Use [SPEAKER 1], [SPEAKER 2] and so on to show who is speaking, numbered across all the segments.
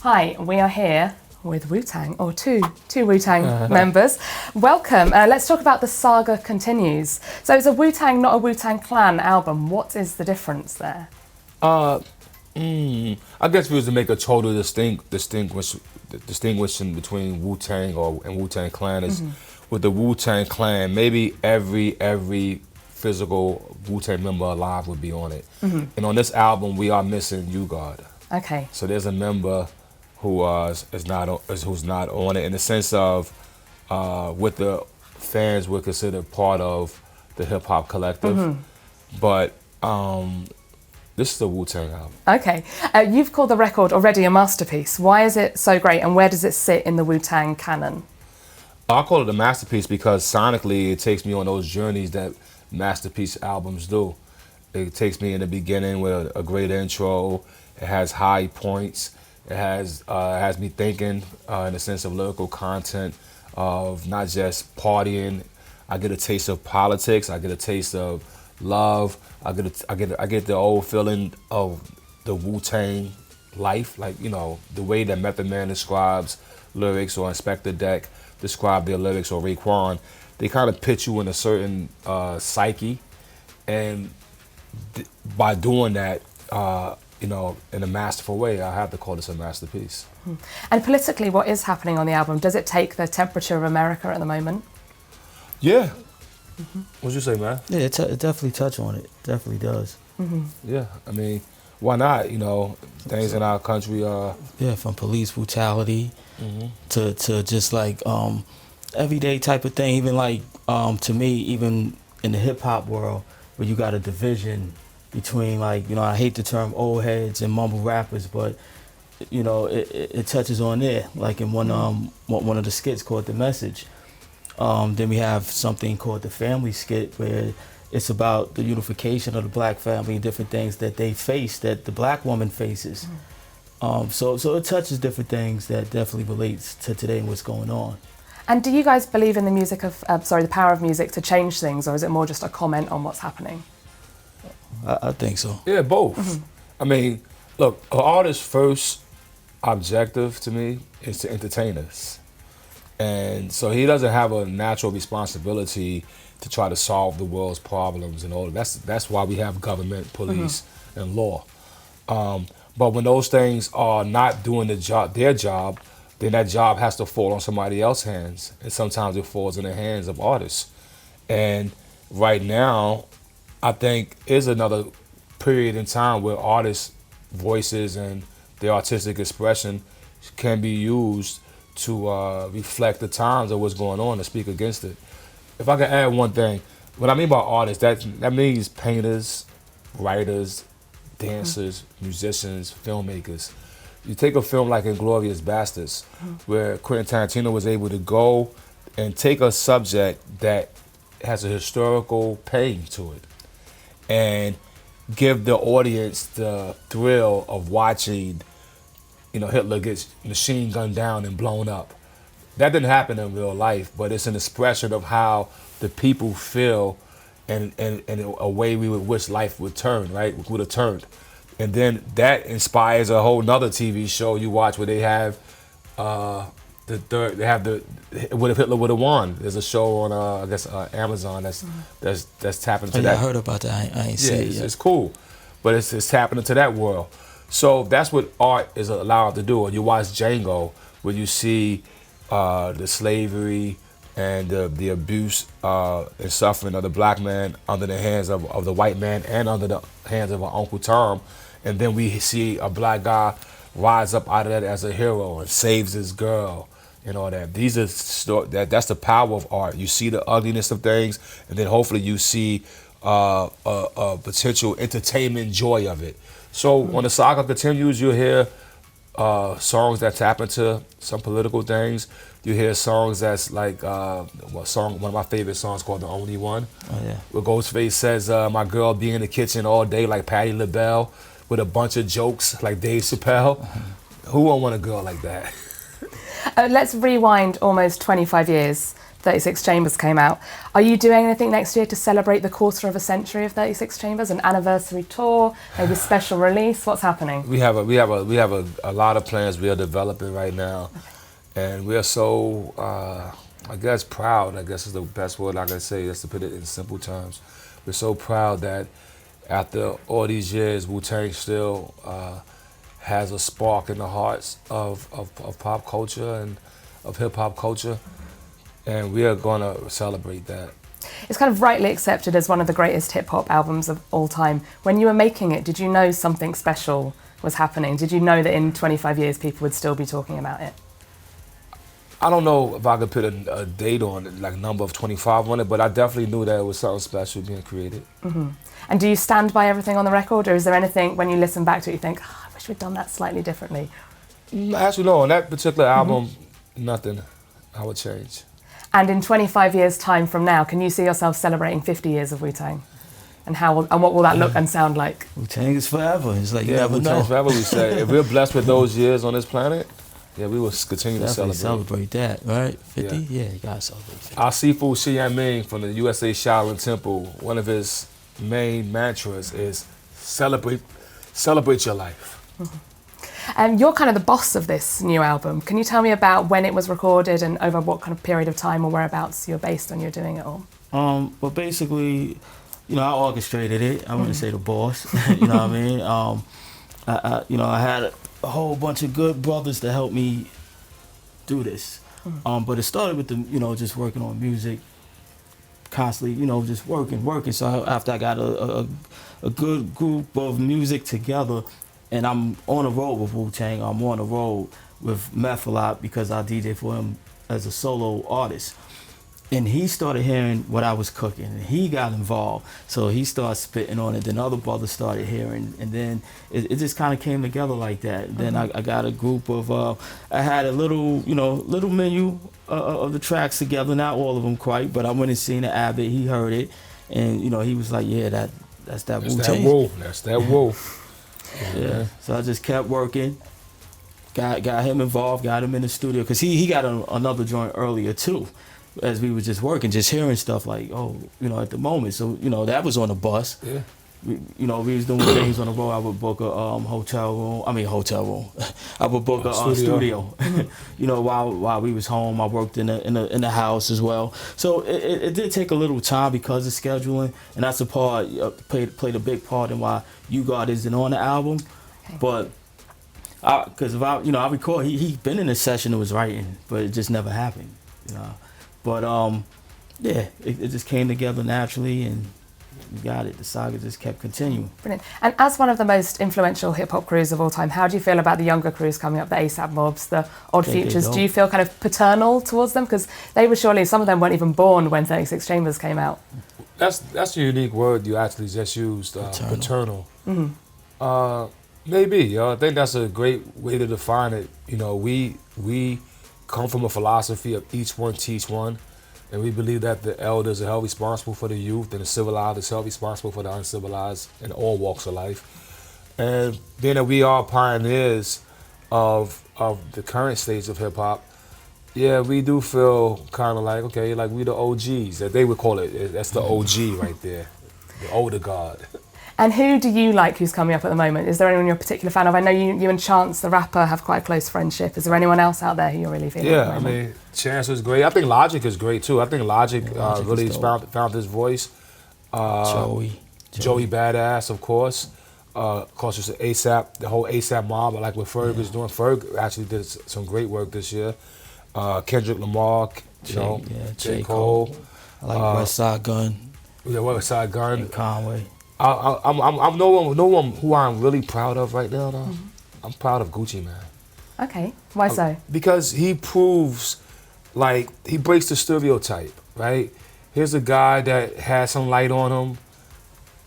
[SPEAKER 1] Hi, we are here with Wu-Tang, or two Wu-Tang members. Welcome. Let's talk about The Saga Continues. So it's a Wu-Tang, not a Wu-Tang Clan album. What is the difference there?
[SPEAKER 2] I guess if we was to make a total distinguishing between Wu-Tang and Wu-Tang Clan is with the Wu-Tang Clan, maybe every physical Wu-Tang member alive would be on it. And on this album, we are missing U-God.
[SPEAKER 1] Okay.
[SPEAKER 2] So there's a member who's not on it in the sense of what the fans would consider part of the hip hop collective. But this is the Wu-Tang album.
[SPEAKER 1] Okay. You've called the record already a masterpiece. Why is it so great, and where does it sit in the Wu-Tang canon?
[SPEAKER 2] I call it a masterpiece because sonically it takes me on those journeys that masterpiece albums do. It takes me in the beginning with a great intro. It has high points. It has me thinking in the sense of lyrical content, of not just partying. I get a taste of politics. I get a taste of love. I get the old feeling of the Wu-Tang life, like, you know, the way that Method Man describes lyrics, or Inspector Deck describe their lyrics, or Raekwon. They kind of put you in a certain psyche, and by doing that, you know, in a masterful way, I have to call this a masterpiece.
[SPEAKER 1] And politically, what is happening on the album? Does it take the temperature of America at the moment?
[SPEAKER 2] Yeah. What'd you say, man?
[SPEAKER 3] Yeah, it definitely touch on it. Definitely does.
[SPEAKER 2] Yeah, I mean, why not? You know, things in our country are...
[SPEAKER 3] Yeah, from police brutality to just like everyday type of thing. Even like, to me, even in the hip hop world, where you got a division between, like, you know, I hate the term old heads and mumble rappers, but, you know, it touches on there. Like in one of the skits called The Message. Then we have something called The Family Skit, where it's about the unification of the black family and different things that they face, that the black woman faces. So it touches different things that definitely relates to today and what's going on.
[SPEAKER 1] And do you guys believe in the music of, the power of music to change things, or is it more just a comment on what's happening?
[SPEAKER 3] I think so.
[SPEAKER 2] Yeah, both. I mean, look, an artist's first objective to me is to entertain us. And so he doesn't have a natural responsibility to try to solve the world's problems and all. That's why we have government, police, and law. But when those things are not doing their job, then that job has to fall on somebody else's hands. And sometimes it falls in the hands of artists. And right now, I think is another period in time where artists' voices and their artistic expression can be used to reflect the times of what's going on and speak against it. If I can add one thing, what I mean by artists, that means painters, writers, dancers, musicians, filmmakers. You take a film like Inglourious Basterds, where Quentin Tarantino was able to go and take a subject that has a historical pain to it and give the audience the thrill of watching, you know, Hitler gets machine gunned down and blown up. That didn't happen in real life, but it's an expression of how the people feel and a way we would wish life would turn, right? Would have turned. And then that inspires a whole nother TV show you watch where they have what if Hitler would have won. There's a show on I guess Amazon that's tapping into that.
[SPEAKER 3] I heard about that. I ain't seen it yet.
[SPEAKER 2] It's cool, but it's tapping into that world. So that's what art is allowed to do. And you watch Django, where you see the slavery and the abuse and suffering of the black man under the hands of the white man and under the hands of our Uncle Tom. And then we see a black guy rise up out of that as a hero and saves his girl and all that. These are that's the power of art. You see the ugliness of things, and then hopefully you see a potential entertainment joy of it. So when the saga continues, you'll hear songs that tap into some political things. You hear songs that's like one of my favorite songs called "The Only One," where Ghostface says, "My girl be in the kitchen all day like Patti LaBelle with a bunch of jokes like Dave Chappelle." Who won't want a girl like that?
[SPEAKER 1] Let's rewind almost 25 years 36 Chambers came out. Are you doing anything next year to celebrate the quarter of a century of 36 Chambers? An anniversary tour, maybe a special release? What's happening?
[SPEAKER 2] We have a lot of plans we are developing right now, and we are so I guess proud. I guess is the best word I can say. Just to put it in simple terms, we're so proud that after all these years, Wu-Tang still has a spark in the hearts of pop culture and of hip hop culture, and we are going to celebrate that.
[SPEAKER 1] It's kind of rightly accepted as one of the greatest hip hop albums of all time. When you were making it, did you know something special was happening? Did you know that in 25 years people would still be talking about it?
[SPEAKER 2] I don't know if I could put a date on it, like number of 25 on it, but I definitely knew that it was something special being created.
[SPEAKER 1] Mm-hmm. And do you stand by everything on the record, or is there anything when you listen back to it you think, oh, I wish we'd done that slightly differently?
[SPEAKER 2] Actually, no, on that particular album, nothing I would change.
[SPEAKER 1] And in 25 years' time from now, can you see yourself celebrating 50 years of Wu-Tang? And what will that look and sound like?
[SPEAKER 3] Wu-Tang is forever. It's like you never know.
[SPEAKER 2] Wu-Tang forever, we say. If we're blessed with those years on this planet, yeah, we will continue to
[SPEAKER 3] celebrate that, right? 50? Yeah, you gotta celebrate 50.
[SPEAKER 2] Our Sifu Xianming from the USA Shaolin Temple, one of his main mantras is celebrate your life.
[SPEAKER 1] Mm-hmm. You're kind of the boss of this new album. Can you tell me about when it was recorded and over what kind of period of time or whereabouts you're based on you're doing it all?
[SPEAKER 3] Well, basically, I orchestrated it. I wouldn't say the boss. You know what I mean? I had a whole bunch of good brothers to help me do this. But it started with just working on music, constantly, just working. So after I got a good group of music together, and I'm on the road with Wu-Tang, I'm on the road with Meth a lot because I DJ for him as a solo artist. And he started hearing what I was cooking, and he got involved. So he started spitting on it, then other brothers started hearing, and then it just kind of came together like that. Mm-hmm. Then I got a group of, I had a little menu of the tracks together, not all of them quite, but I went and seen the Abbott, he heard it, and he was like, yeah, that's that Wu-Tang.
[SPEAKER 2] That's that Wu.
[SPEAKER 3] Yeah, so I just kept working, got him involved, got him in the studio, because he got another joint earlier too, as we were just working, just hearing stuff like, at the moment. So, that was on the bus.
[SPEAKER 2] Yeah.
[SPEAKER 3] We was doing things on the road. I would book a hotel room. I would book a studio. While we was home, I worked in the house as well. So it did take a little time because of scheduling, and that's a part played a big part in why You God isn't on the album. Okay. But because I record, he been in the session that was writing, but it just never happened. But it just came together naturally, and we got it. The saga just kept continuing.
[SPEAKER 1] Brilliant. And as one of the most influential hip-hop crews of all time, how do you feel about the younger crews coming up, the ASAP Mobs, the Odd Futures? Do you feel kind of paternal towards them? Because they were surely, some of them weren't even born when 36 Chambers came out.
[SPEAKER 2] That's a unique word you actually just used, paternal.
[SPEAKER 1] Mm-hmm.
[SPEAKER 2] Maybe, I think that's a great way to define it. We come from a philosophy of each one teach one. And we believe that the elders are held responsible for the youth, and the civilized is held responsible for the uncivilized in all walks of life. And then that we are pioneers of the current stage of hip hop. Yeah, we do feel kind of like, okay, like we the OGs, that they would call it. That's the OG right there, the older guard.
[SPEAKER 1] And who do you like who's coming up at the moment? Is there anyone you're a particular fan of? I know you and Chance, the rapper, have quite a close friendship. Is there anyone else out there who you're really feeling?
[SPEAKER 2] Yeah, I mean, Chance is great. I think Logic is great too. I think Logic really found his voice. Joey Badass, of course. Of course, it's ASAP, the whole ASAP mob. I like what Ferg is doing. Ferg actually did some great work this year. Kendrick Lamar, J. Cole.
[SPEAKER 3] I like West Side Gun.
[SPEAKER 2] Yeah, West Side Gun.
[SPEAKER 3] And Conway.
[SPEAKER 2] I'm no one who I'm really proud of right now, though. Mm-hmm. I'm proud of Gucci Mane.
[SPEAKER 1] Okay, why so?
[SPEAKER 2] Because he proves, like, he breaks the stereotype, right? Here's a guy that had some light on him,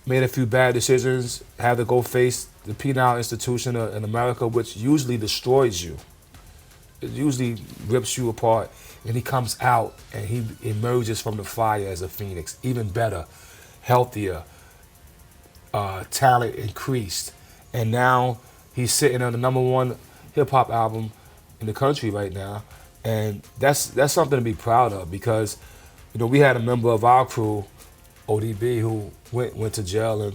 [SPEAKER 2] made a few bad decisions, had to go face the penal institution in America, which usually destroys you. It usually rips you apart, and he comes out and he emerges from the fire as a phoenix, even better, healthier, talent increased, and now he's sitting on the #1 hip hop album in the country right now, and that's something to be proud of, because we had a member of our crew, ODB, who went to jail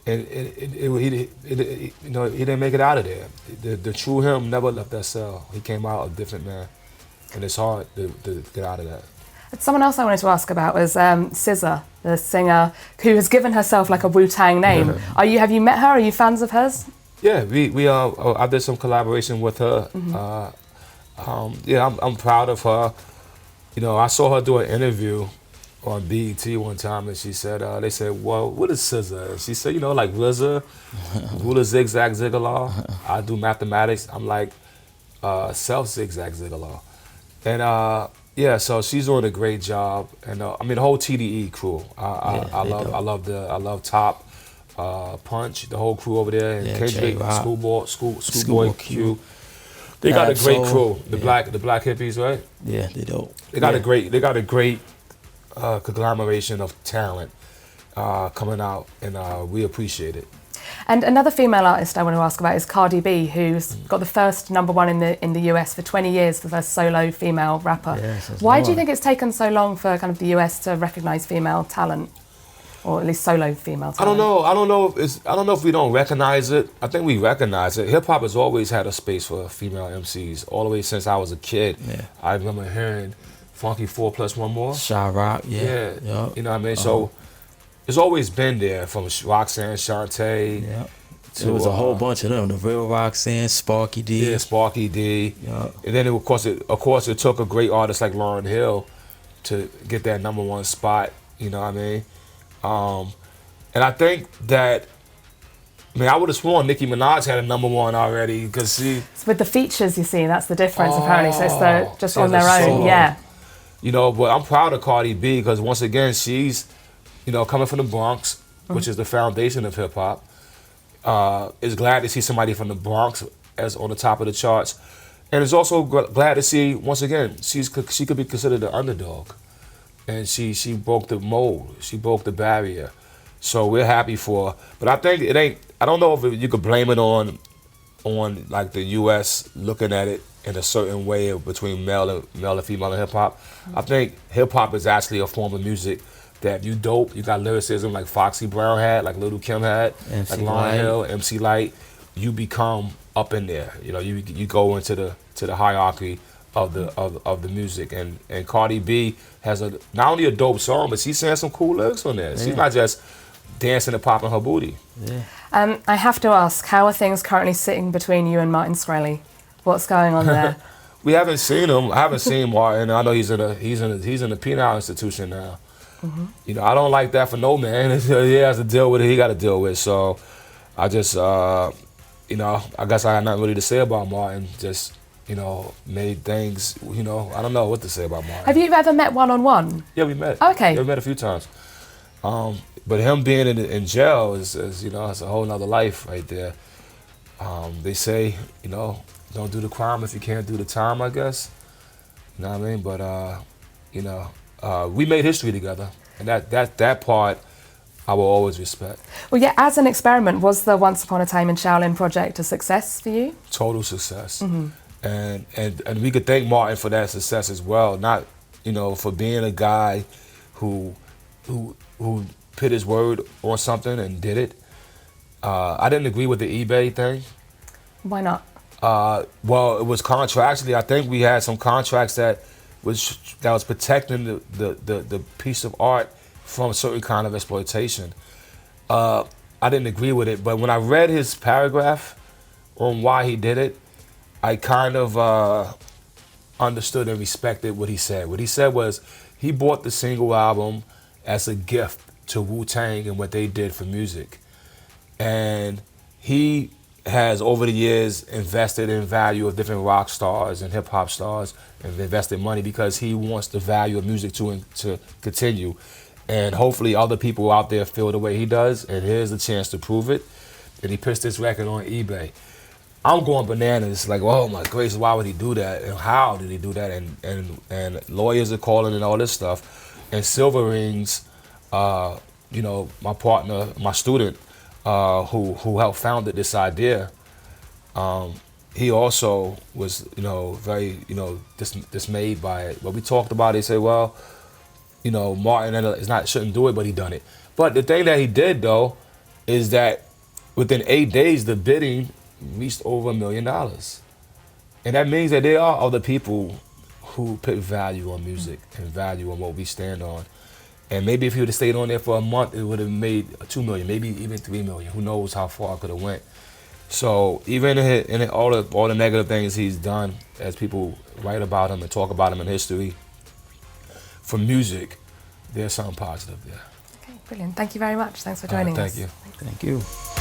[SPEAKER 2] and he didn't make it out of there. The true him never left that cell. He came out a different man, and it's hard to get out of that.
[SPEAKER 1] Someone else I wanted to ask about was SZA, the singer who has given herself like a Wu-Tang name. Have you met her? Are you fans of hers?
[SPEAKER 2] Yeah, I did some collaboration with her. I'm proud of her. I saw her do an interview on BET one time, and she said, they said, well, what is SZA? And she said, like RZA, ruler zigzag zigzag, I do mathematics. I'm like self zigzag zigzag. And so she's doing a great job. And the whole TDE crew. I love Top, Punch, the whole crew over there, and Kendrick, Schoolboy Q. They got a great crew. The black hippies, right?
[SPEAKER 3] Yeah, they do.
[SPEAKER 2] They got a great conglomeration of talent coming out, and we appreciate it.
[SPEAKER 1] And another female artist I want to ask about is Cardi B, who's got the first #1 in the US for 20 years, the first solo female rapper.
[SPEAKER 3] Yes,
[SPEAKER 1] Why do you think it's taken so long for kind of the US to recognise female talent, or at least solo female talent?
[SPEAKER 2] I don't know if we don't recognize it. I think we recognize it. Hip hop has always had a space for female MCs, all the way since I was a kid.
[SPEAKER 3] Yeah.
[SPEAKER 2] I remember hearing Funky 4 plus 1 more.
[SPEAKER 3] Shy Rock, yeah.
[SPEAKER 2] You know what I mean? So it's always been there, from Roxanne Shante.
[SPEAKER 3] Yeah. There was a whole bunch of them. The Real Roxanne, Sparky D.
[SPEAKER 2] Yeah, Sparky D.
[SPEAKER 3] Yeah.
[SPEAKER 2] And then of course it took a great artist like Lauryn Hill to get that #1 spot. You know what I mean? And I think that, I would have sworn Nicki Minaj had a #1 already, because
[SPEAKER 1] It's with the features, you see, that's the difference apparently. So it's just on their own,
[SPEAKER 2] solo.
[SPEAKER 1] yeah.
[SPEAKER 2] But I'm proud of Cardi B, because once again, she's, coming from the Bronx, which is the foundation of hip hop. Is glad to see somebody from the Bronx as on the top of the charts, and is also glad to see, once again, she could be considered an underdog, and she broke the mold, she broke the barrier. So we're happy for her. But I think it ain't. I don't know if you could blame it on like the U.S. looking at it in a certain way between male and female in hip hop. I think hip hop is actually a form of music that you dope. You got lyricism like Foxy Brown had, like Little Kim had,
[SPEAKER 3] MC
[SPEAKER 2] like Lauryn Hill, MC Light. You become up in there. You go into the hierarchy of the music. And Cardi B has not only a dope song, but she's saying some cool lyrics on there. She's not just dancing and popping her booty.
[SPEAKER 3] Yeah.
[SPEAKER 1] I have to ask, how are things currently sitting between you and Martin Shkreli? What's going on there?
[SPEAKER 2] We haven't seen him. I haven't seen Martin. I know he's in a penal institution now. I don't like that for no man. He has to deal with it. He got to deal with it. So I just, I guess I got nothing really to say about Martin. Just, made things, I don't know what to say about Martin.
[SPEAKER 1] Have you ever met one-on-one?
[SPEAKER 2] Yeah, we met.
[SPEAKER 1] Okay.
[SPEAKER 2] Yeah, we met a few times. But him being in jail is it's a whole nother life right there. They say, don't do the crime if you can't do the time, I guess. You know what I mean? But, we made history together. And that part I will always respect.
[SPEAKER 1] Well, yeah, as an experiment, was the Once Upon a Time in Shaolin project a success for you?
[SPEAKER 2] Total success. And we could thank Martin for that success as well. Not, for being a guy who put his word on something and did it. I didn't agree with the eBay thing.
[SPEAKER 1] Why not?
[SPEAKER 2] Well, it was contractually. I think we had some contracts that was protecting the piece of art from a certain kind of exploitation. I didn't agree with it, but when I read his paragraph on why he did it, I kind of understood and respected what he said. What he said was he bought the single album as a gift to Wu-Tang and what they did for music. And he has, over the years, invested in value of different rock stars and hip-hop stars and invested money because he wants the value of music to continue. And hopefully other people out there feel the way he does, and here's a chance to prove it. And he puts this record on eBay. I'm going bananas, like, oh my gracious, why would he do that? And how did he do that? And lawyers are calling and all this stuff. And Silver Rings, my partner, my student, who helped founded this idea, he also was, very, dismayed by it. But we talked about it. He said, well, you know, Martin shouldn't do it, but he done it. But the thing that he did though is that within 8 days the bidding reached over $1 million, and that means that there are other people who put value on music and value on what we stand on. And maybe if he would have stayed on there for a month, it would have made 2 million, maybe even 3 million. Who knows how far it could have went. So even in all the negative things he's done, as people write about him and talk about him in history, for music, there's something positive there.
[SPEAKER 1] Okay, brilliant. Thank you very much. Thanks for joining us.
[SPEAKER 2] Thank you.
[SPEAKER 3] Thank you.